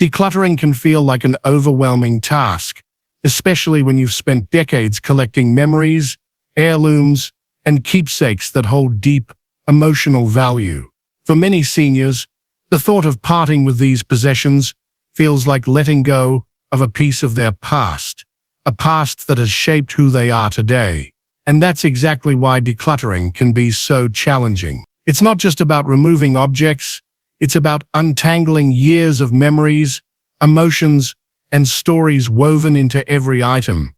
Decluttering can feel like an overwhelming task, especially when you've spent decades collecting memories, heirlooms, and keepsakes that hold deep emotional value. For many seniors, the thought of parting with these possessions feels like letting go of a piece of their past, a past that has shaped who they are today. And that's exactly why decluttering can be so challenging. It's not just about removing objects, it's about untangling years of memories, emotions, and stories woven into every item.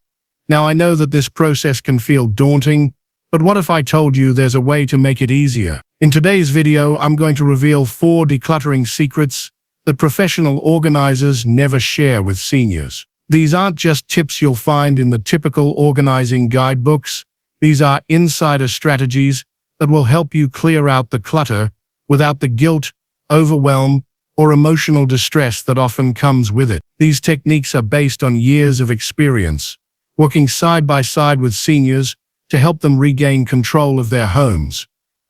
Now, I know that this process can feel daunting, but what if I told you there's a way to make it easier? In today's video, I'm going to reveal 4 decluttering secrets that professional organizers never share with seniors. These aren't just tips you'll find in the typical organizing guidebooks. These are insider strategies that will help you clear out the clutter without the guilt, overwhelm, or emotional distress that often comes with it. These techniques are based on years of experience, working side by side with seniors to help them regain control of their homes.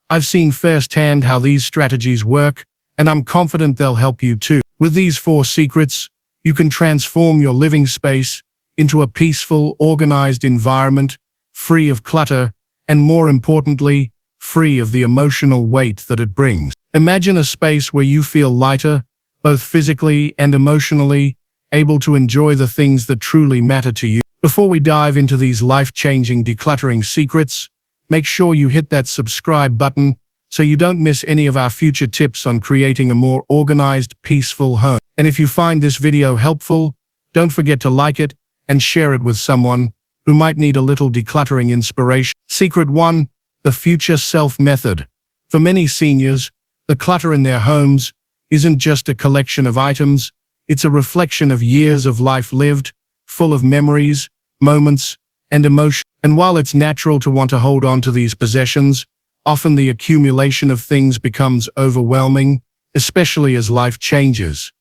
I've seen firsthand how these strategies work, and I'm confident they'll help you too. With these 4 secrets, you can transform your living space into a peaceful, organized environment, free of clutter, and more importantly, free of the emotional weight that it brings. Imagine a space where you feel lighter, both physically and emotionally, able to enjoy the things that truly matter to you. Before we dive into these life-changing decluttering secrets, make sure you hit that subscribe button so you don't miss any of our future tips on creating a more organized, peaceful home. And if you find this video helpful, don't forget to like it and share it with someone who might need a little decluttering inspiration. Secret 1. The future self method. For many seniors, the clutter in their homes isn't just a collection of items, it's a reflection of years of life lived, full of memories, moments, and emotion. And while it's natural to want to hold on to these possessions, often the accumulation of things becomes overwhelming, especially as life changes.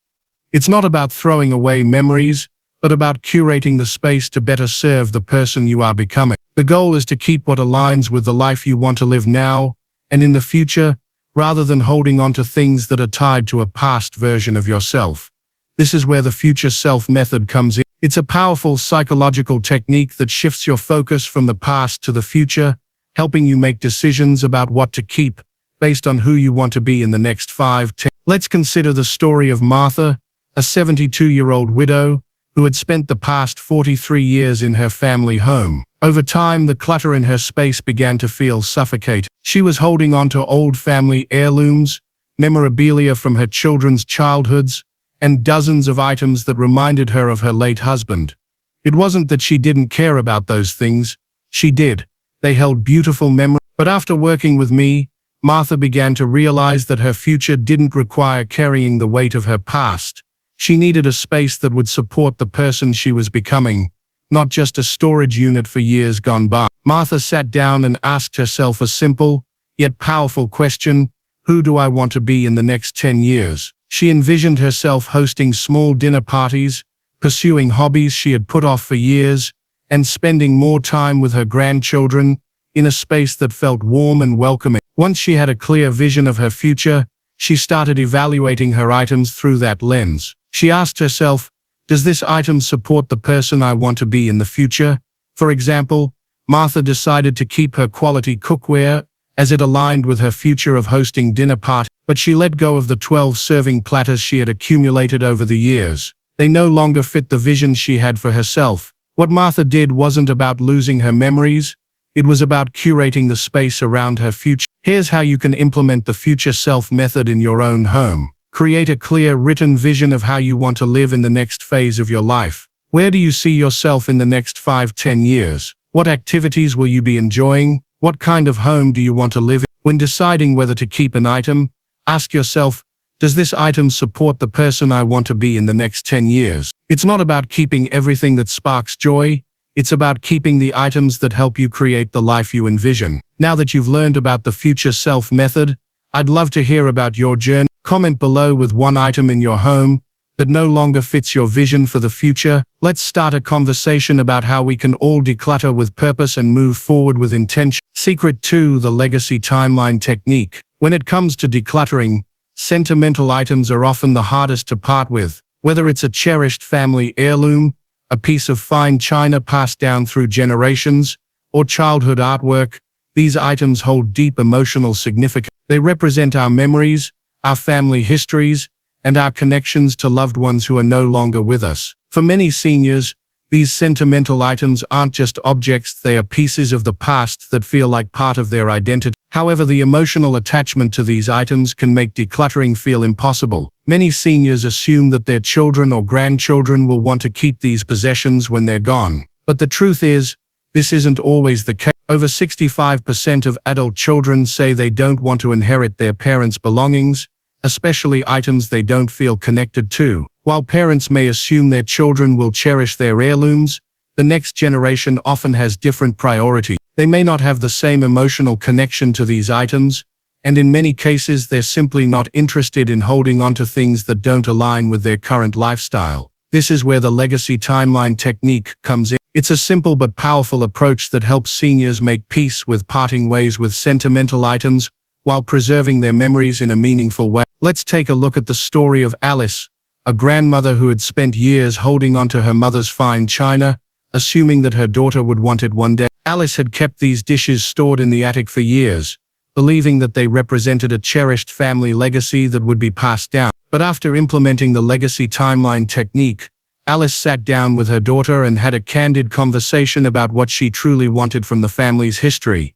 It's not about throwing away memories, but about curating the space to better serve the person you are becoming. The goal is to keep what aligns with the life you want to live now and in the future, rather than holding on to things that are tied to a past version of yourself. This is where the future self method comes in. It's a powerful psychological technique that shifts your focus from the past to the future, helping you make decisions about what to keep based on who you want to be in the next 5-10. Let's consider the story of Martha, a 72-year-old widow who had spent the past 43 years in her family home. Over time, the clutter in her space began to feel suffocating. She was holding on to old family heirlooms, memorabilia from her children's childhoods, and dozens of items that reminded her of her late husband. It wasn't that she didn't care about those things. She did. They held beautiful memories. But after working with me, Martha began to realize that her future didn't require carrying the weight of her past. She needed a space that would support the person she was becoming, not just a storage unit for years gone by. Martha sat down and asked herself a simple, yet powerful question: who do I want to be in the next 10 years? She envisioned herself hosting small dinner parties, pursuing hobbies she had put off for years, and spending more time with her grandchildren in a space that felt warm and welcoming. Once she had a clear vision of her future, she started evaluating her items through that lens. She asked herself, does this item support the person I want to be in the future? For example, Martha decided to keep her quality cookware as it aligned with her future of hosting dinner parties, but she let go of the 12 serving platters she had accumulated over the years. They no longer fit the vision she had for herself. What Martha did wasn't about losing her memories, it was about curating the space around her future. Here's how you can implement the future self method in your own home. Create a clear written vision of how you want to live in the next phase of your life. Where do you see yourself in the next 5-10 years? What activities will you be enjoying? What kind of home do you want to live in? When deciding whether to keep an item, ask yourself, does this item support the person I want to be in the next 10 years? It's not about keeping everything that sparks joy, it's about keeping the items that help you create the life you envision. Now that you've learned about the future self method, I'd love to hear about your journey. Comment below with one item in your home that no longer fits your vision for the future. Let's start a conversation about how we can all declutter with purpose and move forward with intention. Secret 2: the legacy timeline technique. When it comes to decluttering, sentimental items are often the hardest to part with. Whether it's a cherished family heirloom, a piece of fine china passed down through generations, or childhood artwork, these items hold deep emotional significance. They represent our memories, our family histories, and our connections to loved ones who are no longer with us. For many seniors, these sentimental items aren't just objects, they are pieces of the past that feel like part of their identity. However, the emotional attachment to these items can make decluttering feel impossible. Many seniors assume that their children or grandchildren will want to keep these possessions when they're gone. But the truth is, this isn't always the case. Over 65% of adult children say they don't want to inherit their parents' belongings, especially items they don't feel connected to. While parents may assume their children will cherish their heirlooms, the next generation often has different priorities. They may not have the same emotional connection to these items, and in many cases they're simply not interested in holding on to things that don't align with their current lifestyle. This is where the legacy timeline technique comes in. It's a simple but powerful approach that helps seniors make peace with parting ways with sentimental items while preserving their memories in a meaningful way. Let's take a look at the story of Alice, a grandmother who had spent years holding onto her mother's fine china, assuming that her daughter would want it one day. Alice had kept these dishes stored in the attic for years, believing that they represented a cherished family legacy that would be passed down. But after implementing the legacy timeline technique, Alice sat down with her daughter and had a candid conversation about what she truly wanted from the family's history.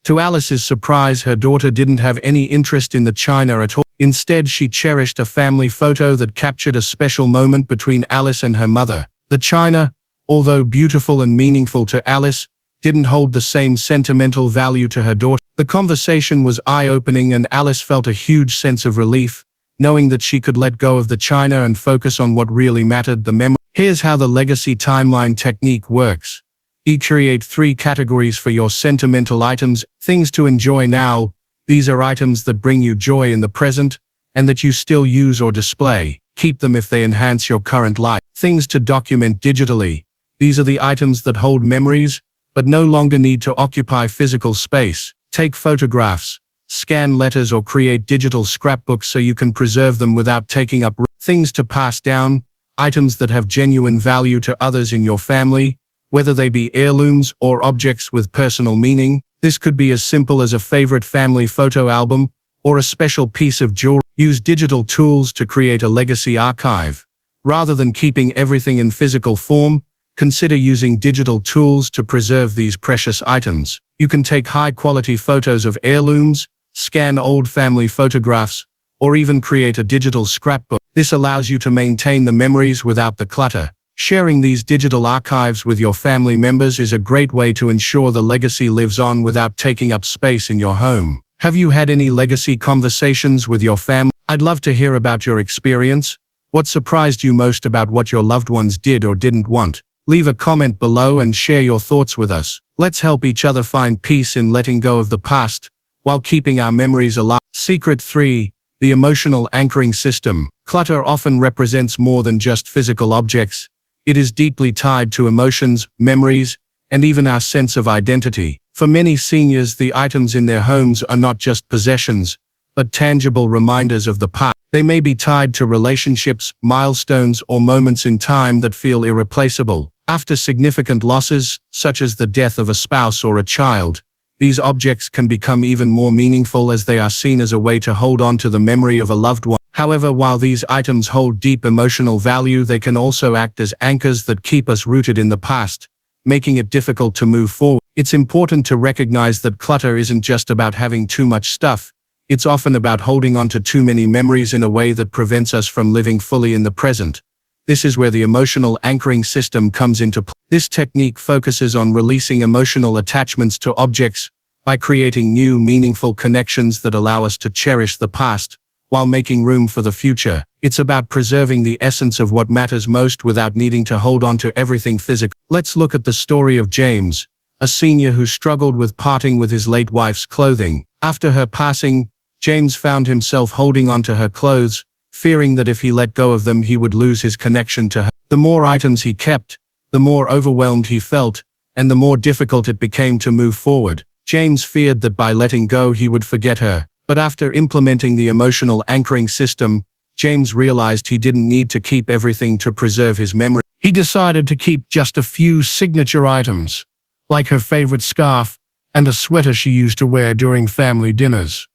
To Alice's surprise, her daughter didn't have any interest in the china at all. Instead, she cherished a family photo that captured a special moment between Alice and her mother. The china, although beautiful and meaningful to Alice, didn't hold the same sentimental value to her daughter. The conversation was eye-opening, and Alice felt a huge sense of relief, knowing that she could let go of the china and focus on what really mattered, the memory. Here's how the legacy timeline technique works. You create 3 categories for your sentimental items. Things to enjoy now. These are items that bring you joy in the present and that you still use or display. Keep them if they enhance your current life. Things to document digitally. These are the items that hold memories but no longer need to occupy physical space. Take photographs, scan letters, or create digital scrapbooks so you can preserve them without taking up room. Things to pass down. Items that have genuine value to others in your family, whether they be heirlooms or objects with personal meaning. This could be as simple as a favorite family photo album or a special piece of jewelry. Use digital tools to create a legacy archive. Rather than keeping everything in physical form, consider using digital tools to preserve these precious items. You can take high-quality photos of heirlooms, scan old family photographs, or even create a digital scrapbook. This allows you to maintain the memories without the clutter. Sharing these digital archives with your family members is a great way to ensure the legacy lives on without taking up space in your home. Have you had any legacy conversations with your family? I'd love to hear about your experience. What surprised you most about what your loved ones did or didn't want? Leave a comment below and share your thoughts with us. Let's help each other find peace in letting go of the past while keeping our memories alive. Secret 3. The emotional anchoring system. Clutter often represents more than just physical objects. It is deeply tied to emotions, memories, and even our sense of identity. For many seniors, the items in their homes are not just possessions, but tangible reminders of the past. They may be tied to relationships, milestones, or moments in time that feel irreplaceable. After significant losses, such as the death of a spouse or a child, these objects can become even more meaningful as they are seen as a way to hold on to the memory of a loved one. However, while these items hold deep emotional value, they can also act as anchors that keep us rooted in the past, making it difficult to move forward. It's important to recognize that clutter isn't just about having too much stuff. It's often about holding on to too many memories in a way that prevents us from living fully in the present. This is where the emotional anchoring system comes into play. This technique focuses on releasing emotional attachments to objects by creating new, meaningful connections that allow us to cherish the past while making room for the future. It's about preserving the essence of what matters most without needing to hold on to everything physical. Let's look at the story of James, a senior who struggled with parting with his late wife's clothing. After her passing, James found himself holding on to her clothes, fearing that if he let go of them, he would lose his connection to her. The more items he kept, the more overwhelmed he felt, and the more difficult it became to move forward. James feared that by letting go, he would forget her. But after implementing the emotional anchoring system, James realized he didn't need to keep everything to preserve his memory. He decided to keep just a few signature items, like her favorite scarf and a sweater she used to wear during family dinners.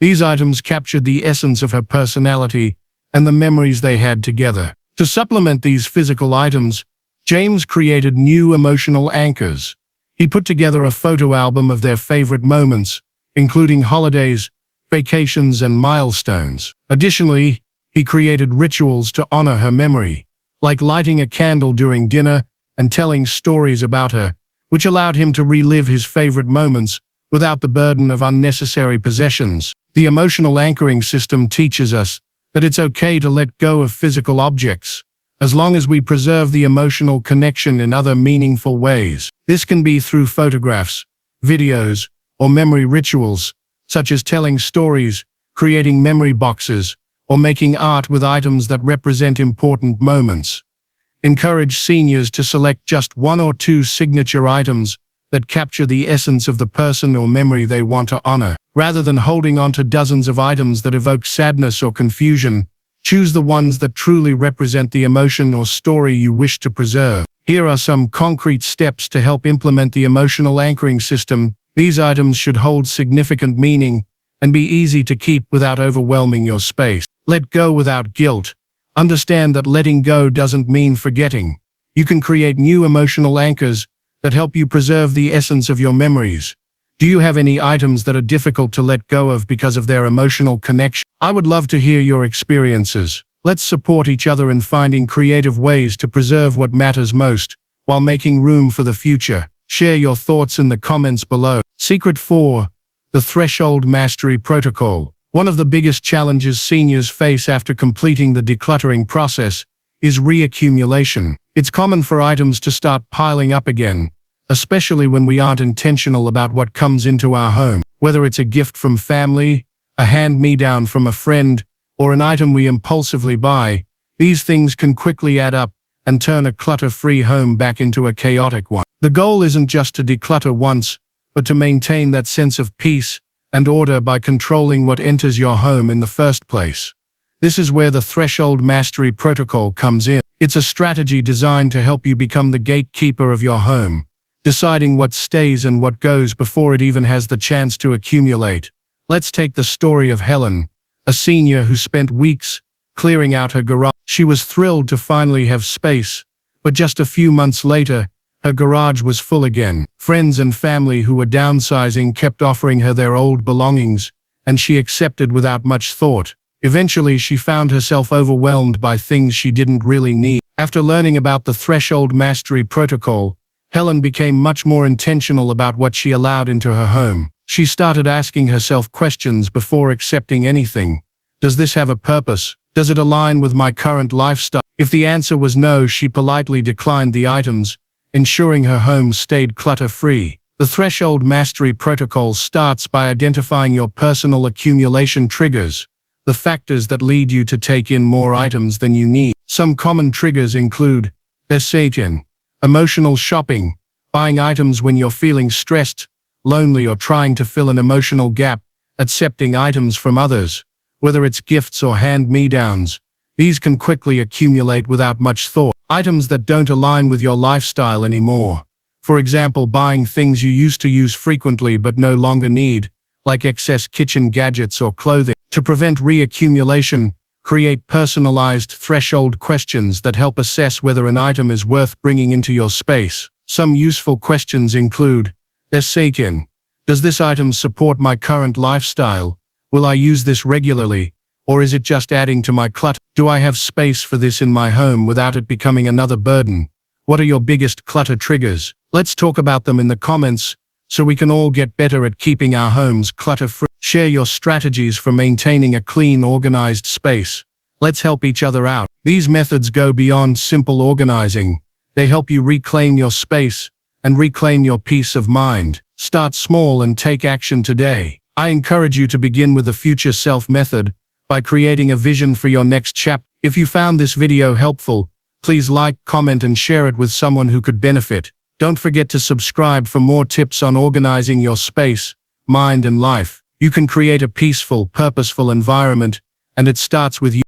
These items captured the essence of her personality and the memories they had together. To supplement these physical items, James created new emotional anchors. He put together a photo album of their favorite moments, including holidays, vacations, and milestones. Additionally, he created rituals to honor her memory, like lighting a candle during dinner and telling stories about her, which allowed him to relive his favorite moments without the burden of unnecessary possessions. The emotional anchoring system teaches us that it's okay to let go of physical objects, as long as we preserve the emotional connection in other meaningful ways. This can be through photographs, videos, or memory rituals, such as telling stories, creating memory boxes, or making art with items that represent important moments. Encourage seniors to select just one or two signature items that capture the essence of the person or memory they want to honor. Rather than holding on to dozens of items that evoke sadness or confusion, choose the ones that truly represent the emotion or story you wish to preserve. Here are some concrete steps to help implement the emotional anchoring system. These items should hold significant meaning and be easy to keep without overwhelming your space. Let go without guilt. Understand that letting go doesn't mean forgetting. You can create new emotional anchors that help you preserve the essence of your memories. Do you have any items that are difficult to let go of because of their emotional connection? I would love to hear your experiences. Let's support each other in finding creative ways to preserve what matters most, while making room for the future. Share your thoughts in the comments below. Secret 4. The Threshold Mastery Protocol. One of the biggest challenges seniors face after completing the decluttering process is reaccumulation. It's common for items to start piling up again, especially when we aren't intentional about what comes into our home. Whether it's a gift from family, a hand-me-down from a friend, or an item we impulsively buy, these things can quickly add up and turn a clutter-free home back into a chaotic one. The goal isn't just to declutter once, but to maintain that sense of peace and order by controlling what enters your home in the first place. This is where the Threshold Mastery Protocol comes in. It's a strategy designed to help you become the gatekeeper of your home, deciding what stays and what goes before it even has the chance to accumulate. Let's take the story of Helen, a senior who spent weeks clearing out her garage. She was thrilled to finally have space, but just a few months later, her garage was full again. Friends and family who were downsizing kept offering her their old belongings, and she accepted without much thought. Eventually, she found herself overwhelmed by things she didn't really need. After learning about the Threshold Mastery Protocol, Helen became much more intentional about what she allowed into her home. She started asking herself questions before accepting anything. Does this have a purpose? Does it align with my current lifestyle? If the answer was no, she politely declined the items, ensuring her home stayed clutter-free. The Threshold Mastery Protocol starts by identifying your personal accumulation triggers, the factors that lead you to take in more items than you need. Some common triggers include Satan, emotional shopping, buying items when you're feeling stressed, lonely, or trying to fill an emotional gap, accepting items from others, whether it's gifts or hand-me-downs. These can quickly accumulate without much thought. Items that don't align with your lifestyle anymore. For example, buying things you used to use frequently but no longer need, like excess kitchen gadgets or clothing. To prevent reaccumulation, create personalized threshold questions that help assess whether an item is worth bringing into your space. Some useful questions include, Satan, does this item support my current lifestyle? Will I use this regularly? Or is it just adding to my clutter? Do I have space for this in my home without it becoming another burden? What are your biggest clutter triggers? Let's talk about them in the comments so we can all get better at keeping our homes clutter-free. Share your strategies for maintaining a clean, organized space. Let's help each other out. These methods go beyond simple organizing. They help you reclaim your space and reclaim your peace of mind. Start small and take action today. I encourage you to begin with the Future Self method by creating a vision for your next chapter. If you found this video helpful, please like, comment, and share it with someone who could benefit. Don't forget to subscribe for more tips on organizing your space, mind, and life. You can create a peaceful, purposeful environment, and it starts with you.